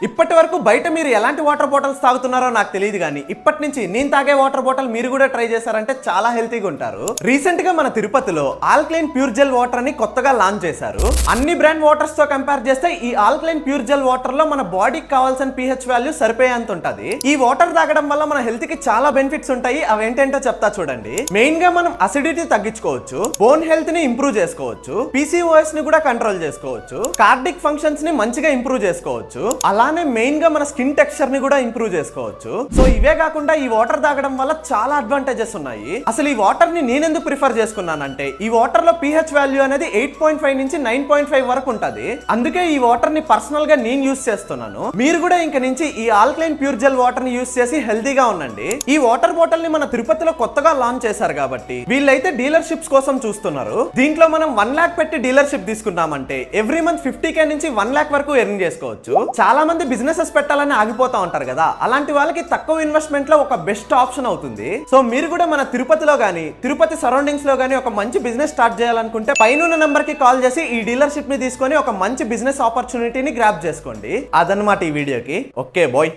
ఇప్పటి వరకు బయట మీరు ఎలాంటి వాటర్ బాటిల్స్ తాగుతున్నారో నాకు తెలియదు కానీ ఇప్పటి నుంచి నేను తాగే వాటర్ బాటిల్ మీరు కూడా ట్రై చేశారంటే చాలా హెల్తీగా ఉంటారు. రీసెంట్ గా మన తిరుపతిలో ఆల్కలైన్ ప్యూర్ జెల్ వాటర్ అని కొత్తగా లాంచ్ చేశారు. అన్ని బ్రాండ్ వాటర్స్ తో కంపేర్ చేస్తే ఈ ఆల్కలైన్ ప్యూర్ జెల్ వాటర్ లో మన బాడీకి కావాల్సిన pH వాల్యూ సరిపోయేంత ఉంటది. ఈ వాటర్ తాగడం వల్ల మన హెల్త్ కి చాలా బెనిఫిట్స్ ఉంటాయి. అవేంటంటో చెప్తా చూడండి. మెయిన్ గా మనం అసిడిటీ తగ్గించుకోవచ్చు, బోన్ హెల్త్ ని ఇంప్రూవ్ చేసుకోవచ్చు, PCOS ని కూడా కంట్రోల్ చేసుకోవచ్చు, కార్డిక్ ఫంక్షన్స్ ని మంచిగా ఇంప్రూవ్ చేసుకోవచ్చు, అలానే మెయిన్ గా మన స్కిన్ టెక్స్చర్ ని కూడా ఇంప్రూవ్ చేసుకోవచ్చు. సో ఇవే కాకుండా ఈ వాటర్ తాగడం వల్ల చాలా అడ్వాంటేజెస్ ఉన్నాయి. అసలు ఈ వాటర్ ని నేను ఎందుకు ప్రిఫర్ చేసుకున్నానంటే ఈ వాటర్ లో pH వాల్యూ అనేది 8.5 నుంచి 9.5 వరకు ఉంటది. అందుకే ఈ వాటర్ ని పర్సనల్ గా నేను యూస్ చేస్తున్నాను. మీరు కూడా ఇంక నుంచి ఈ ఆల్కలైన్ ప్యూర్ జెల్ వాటర్ ని యూస్ చేసి హెల్తీగా ఉండండి. ఈ వాటర్ బాటిల్ ని మన తిరుపతిలో కొత్తగా లాంచ్ చేశారు కాబట్టి వీళ్ళైతే డీలర్షిప్స్ కోసం చూస్తున్నారు. దీంట్లో మనం 1 lakh పెట్టి డీలర్షిప్ తీసుకున్నామంటే ఎవ్రీ మంత్ 50K నుంచి 1 lakh వరకు ఎర్న్ చేసుకోవచ్చు. చాలా మంది బిజినెసెస్ పెట్టాలని ఆగిపోతా ఉంటారు కదా, అలాంటి వాళ్ళకి తక్కువ ఇన్వెస్ట్మెంట్ లో ఒక బెస్ట్ ఆప్షన్ అవుతుంది. సో మీరు కూడా మన తిరుపతిలో గానీ తిరుపతి సరౌండింగ్స్ లో గానీ ఒక మంచి బిజినెస్ స్టార్ట్ చేయాలనుకుంటే పైన నంబర్ కి కాల్ చేసి ఈ డీలర్షిప్ ని తీసుకొని ఒక మంచి బిజినెస్ ఆపర్చునిటీని గ్రాబ్ చేసుకోండి. అదన్నమాట ఈ వీడియోకి. Okay bye.